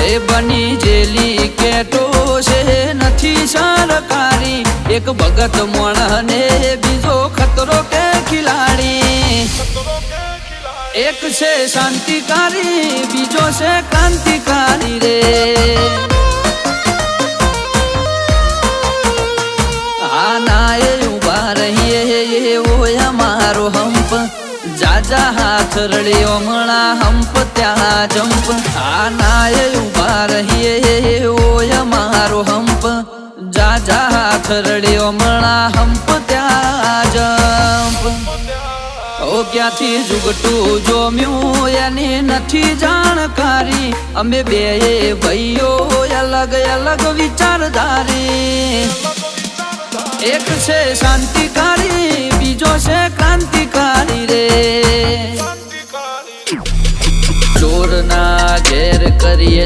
એ બની જેલી કેટો છે નથી સરકારી એક ભગત મોણ ને બીજો ખતરો કે ખિલાડી એક છે શાંતિકારી બીજો છે ક્રાંતિકારી રે આના એ ઉભા રહીએ એવો અમારો હંપ જાજા હાથ રળ્યો મણા હંપ ત્યાં જંપ આના એ ઉભા રહીએ એવો અમારો હંપ જાજા હાથ રળ્યો મણા હંપ ત્યાં જંપ ઓ ક્યાંથી જુગટું જોમ્યું એની નથી જાણકારી અમે બે ભાઈઓ અલગ અલગ વિચારધારી એક છે શાંતિકારી બીજો છે ક્રાંતિકારી રે ચોરના ઘેર કરીએ